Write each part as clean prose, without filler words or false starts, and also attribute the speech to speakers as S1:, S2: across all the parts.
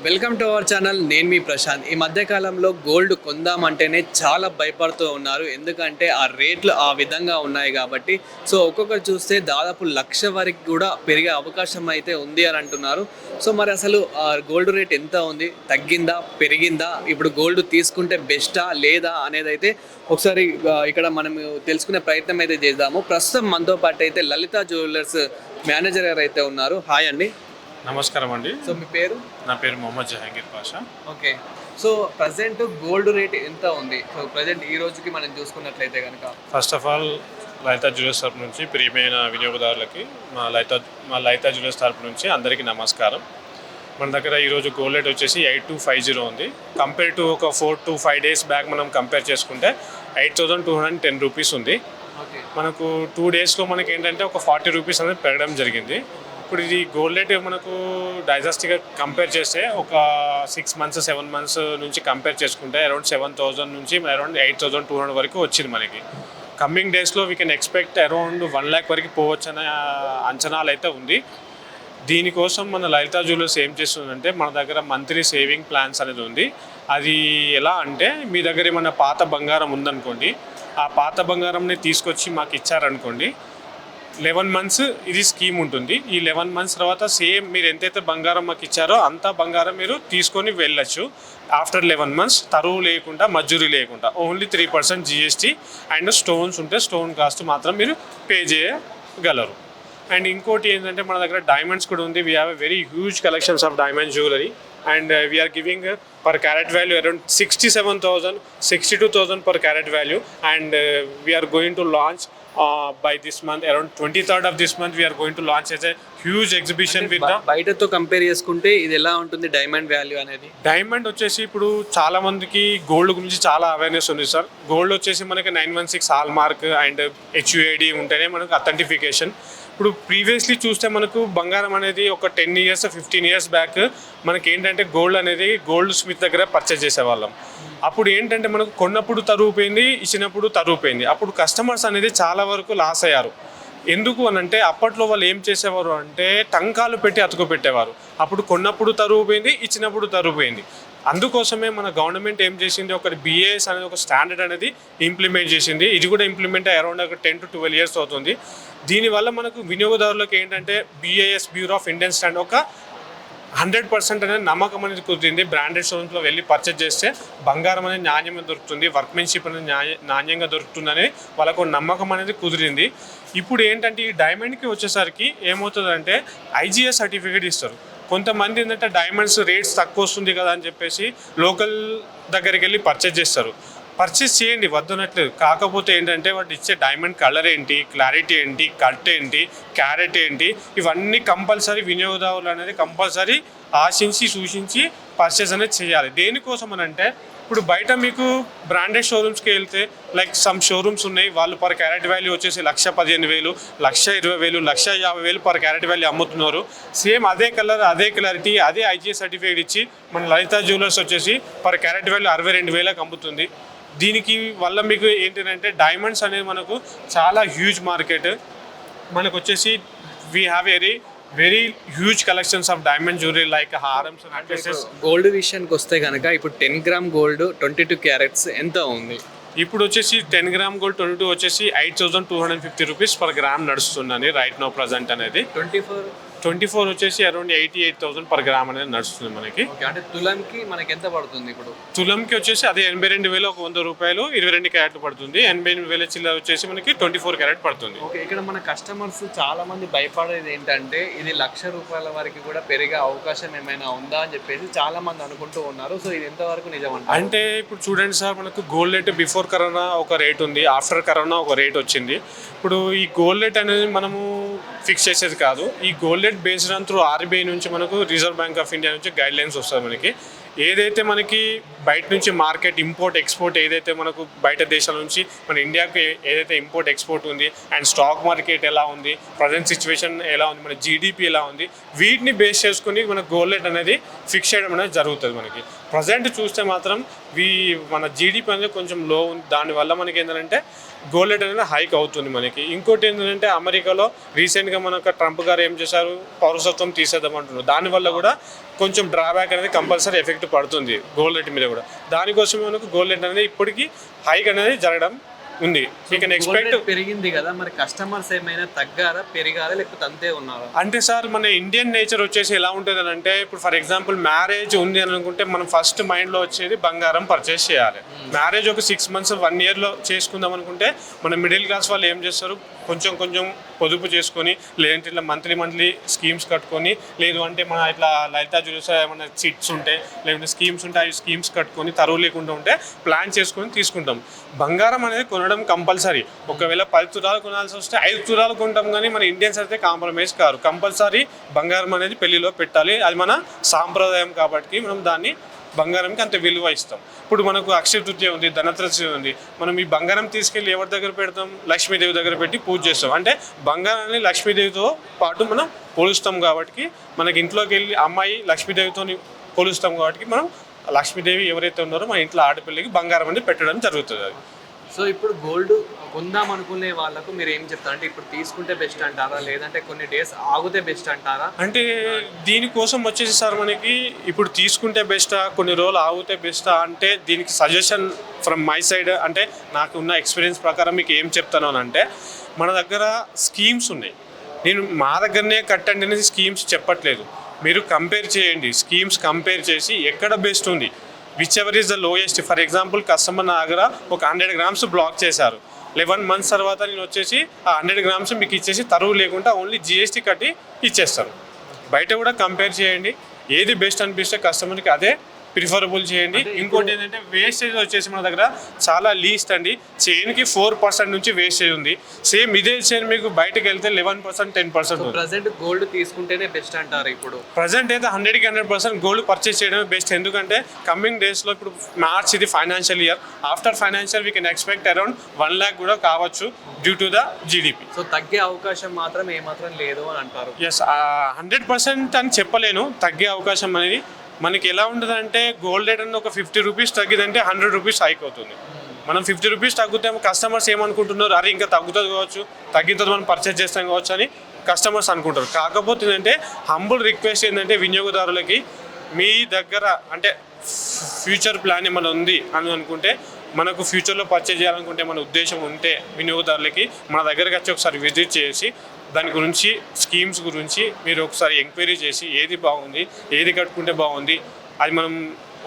S1: Welcome to our channel. నేను మీ ప్రశాంత్. ఈ మధ్య కాలంలో గోల్డ్ కొందామంటేనే చాలా భయపడుతూ ఉన్నారు. ఎందుకంటే ఆ రేట్లు ఆ విధంగా ఉన్నాయి కాబట్టి. సో ఒక్కొక్కరు చూస్తే దాదాపు 1,00,000 వరకు కూడా పెరిగే అవకాశం అయితే ఉంది అని అంటున్నారు. సో మరి అసలు గోల్డ్ రేట్ ఎంత ఉంది, తగ్గిందా, పెరిగిందా, ఇప్పుడు గోల్డ్ తీసుకుంటే బెస్టా లేదా అనేది అయితే ఒకసారి ఇక్కడ మనం తెలుసుకునే ప్రయత్నం అయితే చేద్దాము. ప్రస్తుతం మనతో పాటు అయితే లలిత జ్యువెలర్స్ మేనేజర్ గారు అయితే ఉన్నారు. హాయ్ అండి.
S2: నమస్కారం అండి.
S1: సో మీ పేరు?
S2: నా పేరు Mohammed Jahangir Pasha.
S1: Okay. So present gold rate ఎంత ఉంది? సో ప్రజెంట్ ఈ రోజుకి మనం చూసుకున్నట్లయితే కనుక
S2: first of all Lalitha jewellers తరపు నుంచి ప్రియమైన వినియోగదారులకి మా లలిత జ్యువెలర్స్ తరపు నుంచి అందరికీ నమస్కారం. మన దగ్గర ఈరోజు గోల్డ్ రేట్ వచ్చేసి 8250 ఉంది. కంపేర్ టు ఒక 4 to 5 days బ్యాక్ మనం కంపేర్ చేసుకుంటే 8210 రూపీస్ ఉంది.
S1: ఓకే.
S2: మనకు 2 daysలో మనకి ఏంటంటే ఒక 40 రూపీస్ అనేది పెరగడం జరిగింది. ఇప్పుడు ఇది గోల్డ్ రేట్ మనకు డైజెస్ట్గా కంపేర్ చేస్తే ఒక 6 months 7 months నుంచి కంపేర్ చేసుకుంటే అరౌండ్ 7,000 నుంచి అరౌండ్ 8,200 వరకు వచ్చింది మనకి. కమింగ్ డేస్లో we can expect around 1 lakh వరకు పోవచ్చు అనే అంచనాలు అయితే ఉంది. దీనికోసం మన లలిత జ్యువెలర్స్ ఏం చేస్తుందంటే మన దగ్గర మంత్లీ సేవింగ్ ప్లాన్స్ అనేది ఉంది. అది ఎలా అంటే మీ దగ్గర ఏమన్నా పాత బంగారం ఉందనుకోండి, ఆ పాత బంగారంని తీసుకొచ్చి మాకు ఇచ్చారనుకోండి, 11 months ఇది స్కీమ్ ఉంటుంది. ఈ 11 months తర్వాత సేమ్ మీరు ఎంతైతే బంగారం మాకు ఇచ్చారో అంత బంగారం మీరు తీసుకొని వెళ్ళచ్చు. ఆఫ్టర్ 11 months తరువు లేకుండా, మజూరీ లేకుండా, ఓన్లీ 3% GST అండ్ స్టోన్స్ ఉంటే స్టోన్ కాస్ట్ మాత్రం మీరు పే చేయగలరు. అండ్ ఇంకోటి ఏంటంటే మన దగ్గర డైమండ్స్ కూడా ఉంది. We have a very huge collections of diamond jewellery and we are giving per carat value around 67,000, 62,000 per carat value, and we are going to launch by this month, around 23rd of this month we are going to launch as a huge exhibition with the
S1: బయటతో compare చేసుకుంటే ఇది ఎలా ఉంటుంది diamond value అనేది?
S2: Diamond వచ్చేసి ఇప్పుడు చాలా మందికి గోల్డ్ గురించి చాలా అవేర్నెస్ ఉంది సార్. గోల్డ్ వచ్చేసి మనకి 916 హాల్ మార్క్ అండ్ HUID ఉంటేనే మనకు అథెంటిఫికేషన్. ఇప్పుడు ప్రీవియస్లీ చూస్తే మనకు బంగారం అనేది ఒక 10 years 15 years బ్యాక్ మనకి ఏంటంటే గోల్డ్ అనేది గోల్డ్ స్మిత్ దగ్గర పర్చేజ్ చేసేవాళ్ళం. అప్పుడు ఏంటంటే మనకు కొన్నప్పుడు తరువు పోయింది, ఇచ్చినప్పుడు తరువు పోయింది. అప్పుడు కస్టమర్స్ అనేది చాలా వరకు లాస్ అయ్యారు. ఎందుకు అని అంటే అప్పట్లో వాళ్ళు ఏం చేసేవారు అంటే టంకాలు పెట్టి అతుకు పెట్టేవారు. అప్పుడు కొన్నప్పుడు తరువు పోయింది, ఇచ్చినప్పుడు తరువు పోయింది. అందుకోసమే మన గవర్నమెంట్ ఏం చేసింది, ఒక BIS అనేది ఒక స్టాండర్డ్ అనేది ఇంప్లిమెంట్ చేసింది. ఇది కూడా ఇంప్లిమెంట్ అరౌండ్ ఒక 10 to 12 years అవుతుంది. దీనివల్ల మనకు వినియోగదారులకు ఏంటంటే BIS bureau of Indian standard ఒక 100% అనేది నమ్మకం అనేది కుదిరింది. బ్రాండెడ్ షోరూమ్స్లో వెళ్ళి పర్చేజ్ చేస్తే బంగారం అనేది నాణ్యంగా దొరుకుతుంది, వర్క్మెన్షిప్ అనేది నాణ్యంగా దొరుకుతుందని వాళ్ళకు నమ్మకం అనేది కుదిరింది. ఇప్పుడు ఏంటంటే ఈ డైమండ్కి వచ్చేసరికి ఏమవుతుందంటే IGS సర్టిఫికేట్ ఇస్తారు. కొంతమంది ఏంటంటే డైమండ్స్ రేట్స్ తక్కువ వస్తుంది కదా అని చెప్పేసి లోకల్ దగ్గరికి వెళ్ళి పర్చేజ్ చేస్తారు. పర్చేస్ చేయండి, వద్దనట్లేదు. కాకపోతే ఏంటంటే వాటి ఇచ్చే డైమండ్ కలర్ ఏంటి, క్లారిటీ ఏంటి, కట్ ఏంటి, క్యారెట్ ఏంటి, ఇవన్నీ కంపల్సరీ వినియోగదారులు అనేది కంపల్సరీ ఆశించి సూచించి పర్చేస్ అనేది చేయాలి. దేనికోసం అని అంటే ఇప్పుడు బయట మీకు బ్రాండెడ్ షోరూమ్స్కి వెళ్తే లైక్ సమ్ షోరూమ్స్ ఉన్నాయి, వాళ్ళు పర్ క్యారెట్ వాల్యూ వచ్చేసి 1,15,000, 1,20,000, 1,50,000 పర్ క్యారెట్ వాల్యూ అమ్ముతున్నారు. సేమ్ అదే కలర్, అదే క్లారిటీ, అదే IGS సర్టిఫికేట్ ఇచ్చి మన లలిత జ్యువెలర్స్ వచ్చేసి పర్ క్యారెట్ వాల్యూ 62,000కి అమ్ముతుంది. దీనికి వల్ల మీకు ఏంటంటే డైమండ్స్ అనేది మనకు చాలా హ్యూజ్ మార్కెట్. మనకు వచ్చేసి we have very huge collections of diamond jewellery like harams and necklaces.
S1: Gold విషయానికి వస్తే కనుక ఇప్పుడు 10 గ్రామ్ గోల్డ్ 22 క్యారెట్స్ ఎంత ఉంది?
S2: ఇప్పుడు వచ్చేసి 10 గ్రామ్ గోల్డ్ 22 వచ్చేసి 8,250 రూపీస్ పర్ గ్రామ్ నడుస్తుందని రైట్ నో ప్రజెంట్ అనేది. 24 వచ్చేసి అరౌండ్ 88,000 పర్ గ్రామ్ అనేది నడుస్తుంది మనకి.
S1: అంటే తులంకి మనకి ఎంత పడుతుంది? ఇప్పుడు
S2: తులంకి వచ్చేసి అదే 82,100 రూపాయలు 22 క్యారెట్లు పడుతుంది. 88,000 చిల్లర వచ్చేసి మనకి 24 క్యారెట్ పడుతుంది.
S1: ఓకే. ఇక్కడ మన కస్టమర్స్ చాలా మంది భయపడేది ఏంటంటే ఇది 1,00,000 రూపాయల వరకు కూడా పెరిగే అవకాశం ఏమైనా ఉందా అని చెప్పేసి చాలా మంది అనుకుంటూ ఉన్నారు. సో ఇది ఎంతవరకు నిజం
S2: అంటే ఇప్పుడు చూడండి సార్, మనకు గోల్డ్ రేట్ బిఫోర్ కరోనా ఒక రేట్ ఉంది, ఆఫ్టర్ కరోనా ఒక రేట్ వచ్చింది. ఇప్పుడు ఈ గోల్డ్ రేట్ అనేది మనము ఫిక్స్ చేసేది కాదు. ఈ gold rate based on through RBI నుంచి మనకు రిజర్వ్ బ్యాంక్ ఆఫ్ ఇండియా నుంచి గైడ్ లైన్స్ వస్తుంది మనకి. ఏదైతే మనకి బయట నుంచి మార్కెట్ ఇంపోర్ట్ ఎక్స్పోర్ట్ ఏదైతే మనకు బయట దేశాల నుంచి మన ఇండియాకి ఏదైతే ఇంపోర్ట్ ఎక్స్పోర్ట్ ఉంది అండ్ స్టాక్ మార్కెట్ ఎలా ఉంది, ప్రజెంట్ సిచ్యువేషన్ ఎలా ఉంది, మన GDP ఎలా ఉంది, వీటిని బేస్ చేసుకుని మన గోల్డ్ రేట్ అనేది ఫిక్స్ చేయడం అనేది జరుగుతుంది. మనకి ప్రజెంట్ చూస్తే మాత్రం మన GDP అనేది కొంచెం లో ఉంది. దానివల్ల మనకి ఏంటంటే గోల్డ్ రేట్ అనేది హైక్ అవుతుంది మనకి. ఇంకోటి ఏంటంటే అమెరికాలో రీసెంట్గా మనకు ట్రంప్ గారు ఏం చేశారు, పౌరసత్వం తీసేద్దామంటున్నారు. దానివల్ల కూడా కొంచెం డ్రాబ్యాక్ అనేది కంపల్సరీ ఎఫెక్ట్ పడుతుంది గోల్డ్ రేట్ మీద కూడా. దానికోసం మనకు గోల్డ్ రేట్ అనేది ఇప్పటికీ హైక్ అనేది జరగడం ఉంది. You can expect.
S1: పెరిగింది కదా, మరి కస్టమర్స్ ఏమైనా తగ్గారా, పెరిగారా, లేకపోతే అంతే ఉన్నారా?
S2: అంటే సార్ మన ఇండియన్ నేచర్ వచ్చేసి ఎలా ఉంటుంది అని అంటే, ఇప్పుడు ఫర్ ఎగ్జాంపుల్ మ్యారేజ్ ఉంది అని అనుకుంటే మనం ఫస్ట్ మైండ్లో వచ్చేది బంగారం పర్చేస్ చేయాలి. మ్యారేజ్ ఒక 6 months 1 yearలో చేసుకుందాం అనుకుంటే మన మిడిల్ క్లాస్ వాళ్ళు ఏం చేస్తారు, కొంచెం కొంచెం పొదుపు చేసుకొని, లేదంటే ఇట్లా మంత్లీ స్కీమ్స్ కట్టుకొని, లేదు అంటే మన ఇట్లా లలితా జ్యువెలర్స్ ఏమైనా చిట్స్ ఉంటే, లేదంటే స్కీమ్స్ ఉంటే అవి స్కీమ్స్ కట్టుకొని తరువు లేకుండా ఉంటే ప్లాన్ చేసుకొని తీసుకుంటాం. బంగారం అనేది కొనడం కంపల్సరీ. ఒకవేళ 10 తులాలు కొనాల్సి వస్తే 5 తులాలు కొంటాం, కానీ మన ఇండియన్స్ అయితే కాంప్రమైజ్ కారు. కంపల్సరీ బంగారం అనేది పెళ్లిలో పెట్టాలి. అది మన సాంప్రదాయం కాబట్టి మనం దాన్ని బంగారంకి అంత విలువ ఇస్తాం. ఇప్పుడు మనకు అక్షయ తృతీయ ఉంది, ధనత్రయోదశి ఉంది. మనం ఈ బంగారం తీసుకెళ్ళి ఎవరి దగ్గర పెడతాం? లక్ష్మీదేవి దగ్గర పెట్టి పూజ చేస్తాం. అంటే బంగారాన్ని లక్ష్మీదేవితో పాటు మనం పోలుస్తాం కాబట్టి, మనకి ఇంట్లోకి వెళ్ళి అమ్మాయి లక్ష్మీదేవితో పోలుస్తాం కాబట్టి మనం లక్ష్మీదేవి ఎవరైతే ఉన్నారో మన ఇంట్లో ఆడపిల్లకి బంగారం అనేది పెట్టడం జరుగుతుంది. అది
S1: సో ఇప్పుడు గోల్డ్ కొందాం అనుకునే వాళ్ళకు మీరు ఏం చెప్తారు? అంటే ఇప్పుడు తీసుకుంటే బెస్ట్ అంటారా, లేదంటే కొన్ని డేస్ ఆగితే బెస్ట్ అంటారా?
S2: అంటే దీనికోసం వచ్చేసి సార్ మనకి ఇప్పుడు తీసుకుంటే బెస్టా, కొన్ని రోజులు ఆగితే బెస్టా అంటే, దీనికి సజెషన్ ఫ్రమ్ మై సైడ్ అంటే నాకు ఉన్న ఎక్స్పీరియన్స్ ప్రకారం మీకు ఏం చెప్తాను అంటే, మన దగ్గర స్కీమ్స్ ఉన్నాయి. నేను మా దగ్గరనే కట్టండి అనేది స్కీమ్స్ చెప్పట్లేదు. మీరు కంపేర్ చేయండి, స్కీమ్స్ కంపేర్ చేసి ఎక్కడ బెస్ట్ ఉంది, which ever is the lowest. For example customer నా దగ్గర ఒక 100 grams బ్లాక్ చేశారు. 11 months తర్వాత నేను వచ్చేసి ఆ 100 grams మీకు ఇచ్చేసి తరువు లేకుండా ఓన్లీ జిఎస్టీ కట్టి ఇచ్చేస్తాను. బయట కూడా కంపేర్ చేయండి, ఏది బెస్ట్ అనిపిస్తే కస్టమర్కి అదే ప్రిఫరబుల్ చేయండి. ఇంకోటి ఏంటంటే వేస్టేజ్ వచ్చేసి మన దగ్గర చాలా లీస్ట్ అండి. చైన్కి 4% నుంచి వేస్టేజ్ ఉంది. సేమ్ ఇదే చైన్ మీకు బయటకు వెళ్తే 11% 10% ఉంది.
S1: ప్రజెంట్ గోల్డ్ తీసుకుంటేనే బెస్ట్ అంటారు. ఇప్పుడు
S2: ప్రజెంట్ అయితే 100కి 100% గోల్డ్ పర్చేస్ చేయడమే బెస్ట్. ఎందుకంటే కమింగ్ డేస్లో ఇప్పుడు మార్చ్ ఇది financial year. After financial we can expect around 1 lakh కూడా కావచ్చు due to the GDP.
S1: So తగ్గే అవకాశం మాత్రం ఏమాత్రం లేదు అని అంటారు.
S2: ఎస్, 100% అని చెప్పలేను. తగ్గే అవకాశం అనేది మనకి ఎలా ఉంటుందంటే, గోల్డ్ రేట్ అని ఒక 50 rupees తగ్గిదంటే 100 rupees హైక్ అవుతుంది. మనం 50 rupees తగ్గితే కస్టమర్స్ ఏమనుకుంటున్నారు, అరే ఇంకా తగ్గుతుంది కావచ్చు, తగ్గిన తర్వాత మనం పర్చేస్ చేస్తాం కావచ్చు అని కస్టమర్స్ అనుకుంటారు. కాకపోతే ఏంటంటే హంబుల్ రిక్వెస్ట్ ఏంటంటే వినియోగదారులకి, మీ దగ్గర అంటే ఫ్యూచర్ ప్లాన్ ఏమైనా ఉంది అని అనుకుంటే, మనకు ఫ్యూచర్లో పర్చేజ్ చేయాలనుకుంటే మన ఉద్దేశం ఉంటే వినియోగదారులకి మన దగ్గరికి వచ్చి ఒకసారి విజిట్ చేసి దాని గురించి, స్కీమ్స్ గురించి మీరు ఒకసారి ఎంక్వైరీ చేసి ఏది బాగుంది, ఏది కట్టుకుంటే బాగుంది, అది మనం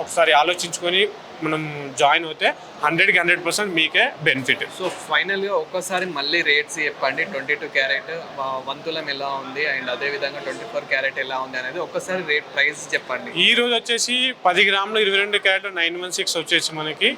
S2: ఒకసారి ఆలోచించుకొని మనం జాయిన్ అవుతే 100కి 100% మీకే బెనిఫిట్.
S1: సో ఫైనల్గా ఒక్కసారి మళ్ళీ రేట్స్ చెప్పండి. 22 క్యారెట్ 1 తులం ఎలా ఉంది, అండ్ అదేవిధంగా 24 క్యారెట్ ఎలా ఉంది అనేది ఒక్కసారి రేట్ ప్రైస్ చెప్పండి.
S2: ఈ రోజు వచ్చేసి 10 grams 22 క్యారెట్ 916 వచ్చేసి మనకి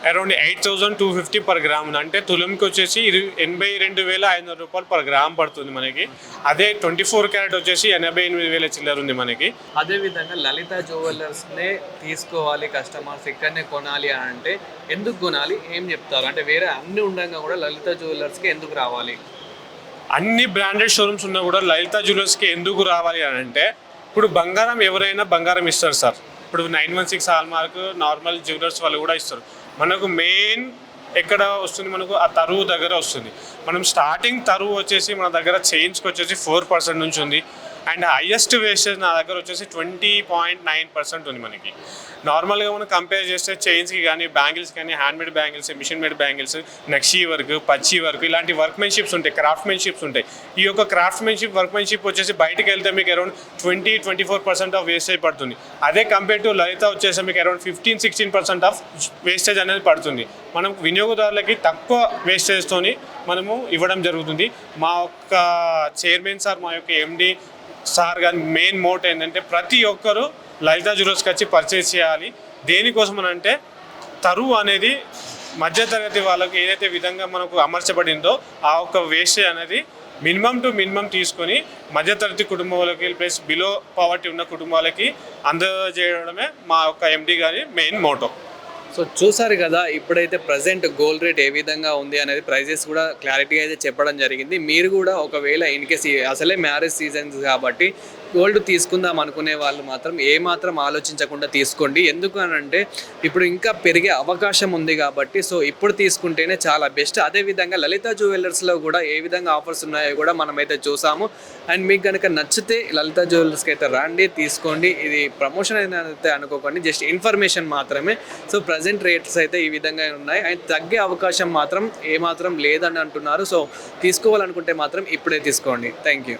S2: అరౌండ్ 8,250 per gram. అంటే తులంకి వచ్చేసి 82,500 రూపాయలు per gram పడుతుంది మనకి. అదే 24 క్యారెట్ వచ్చేసి 88,000 చిల్లర ఉంది మనకి.
S1: అదేవిధంగా లలిత జ్యువెలర్స్నే తీసుకోవాలి కస్టమర్స్, ఇక్కడనే కొనాలి అని అంటే ఎందుకు కొనాలి, ఏం చెప్తారు? అంటే వేరే అన్ని ఉండగా కూడా లలిత జ్యువెలర్స్కి ఎందుకు రావాలి?
S2: అన్ని బ్రాండెడ్ షోరూమ్స్ ఉన్నా కూడా లలిత జ్యువెలర్స్కి ఎందుకు రావాలి అని అంటే, ఇప్పుడు బంగారం ఎవరైనా బంగారం ఇస్తారు సార్. ఇప్పుడు 916 హాల్మార్క్ నార్మల్ జ్యువెలర్స్ వాళ్ళు కూడా ఇస్తారు. మనకు మెయిన్ ఎక్కడ వస్తుంది, మనకు ఆ తరువు దగ్గర వస్తుంది. మనం స్టార్టింగ్ తరువు వచ్చేసి మన దగ్గర చైన్స్కి వచ్చేసి 4% నుంచి ఉంది. అండ్ హైయెస్ట్ వేస్టేజ్ నా దగ్గర వచ్చేసి 20.9% ఉంది మనకి. నార్మల్గా మనం కంపేర్ చేస్తే చైన్స్కి కానీ, బ్యాంగిల్స్ కానీ, handmade bangles, machine made bangles, నక్షీ వర్క్, పచ్చి వర్క్, ఇలాంటి వర్క్మెన్షిప్స్ ఉంటాయి, క్రాఫ్ట్మెన్షిప్స్ ఉంటాయి. ఈ యొక్క క్రాఫ్ట్మెన్షిప్, వర్క్మెన్షిప్ వచ్చేసి బయటకు వెళ్తే మీకు అరౌండ్ 20-24% ఆఫ్ వేస్టేజ్ పడుతుంది. అదే కంపేర్ టు లలిత వచ్చేసి మీకు అరౌండ్ 15-16% ఆఫ్ వేస్టేజ్ అనేది పడుతుంది. మనం వినియోగదారులకి తక్కువ వేస్టేజ్తోని మనము ఇవ్వడం జరుగుతుంది. మా యొక్క చైర్మన్ సార్, మా యొక్క ఎండి సార్ గారి మెయిన్ మోట్ ఏంటంటే, ప్రతి ఒక్కరూ లలిత జ్యువెలర్స్కి వచ్చి పర్చేస్ చేయాలి. దేనికోసం అని అంటే, తరువు అనేది మధ్యతరగతి వాళ్ళకి ఏదైతే విధంగా మనకు అమర్చబడిందో ఆ ఒక్క వేస్టేజ్ అనేది మినిమం తీసుకొని మధ్యతరగతి కుటుంబాలకి ప్లస్ బిలో పవర్టీ ఉన్న కుటుంబాలకి అందజేయడమే మా యొక్క ఎండి గారి మెయిన్ మోటో.
S1: సో చూసారు కదా, ఇప్పుడైతే ప్రజెంట్ గోల్డ్ రేట్ ఏ విధంగా ఉంది అనేది ప్రైజెస్ కూడా క్లారిటీ అయితే చెప్పడం జరిగింది. మీరు కూడా ఒకవేళ ఇన్ కేస్ అసలే మ్యారేజ్ సీజన్స్ కాబట్టి గోల్డ్ తీసుకుందాం అనుకునే వాళ్ళు మాత్రం ఏమాత్రం ఆలోచించకుండా తీసుకోండి. ఎందుకు అనంటే ఇప్పుడు ఇంకా పెరిగే అవకాశం ఉంది కాబట్టి సో ఇప్పుడు తీసుకుంటేనే చాలా బెస్ట్. అదేవిధంగా లలిత జ్యువెలర్స్లో కూడా ఏ విధంగా ఆఫర్స్ ఉన్నాయో కూడా మనమైతే చూసాము. అండ్ మీకు కనుక నచ్చితే లలిత జ్యువెలర్స్కి అయితే రండి, తీసుకోండి. ఇది ప్రమోషన్ అయితే అనుకోకండి, జస్ట్ ఇన్ఫర్మేషన్ మాత్రమే. సో ప్రజెంట్ రేట్స్ అయితే ఈ విధంగా ఉన్నాయి. అండ్ తగ్గే అవకాశం మాత్రం ఏమాత్రం లేదని అంటున్నారు. సో తీసుకోవాలనుకుంటే మాత్రం ఇప్పుడే తీసుకోండి. Thank you.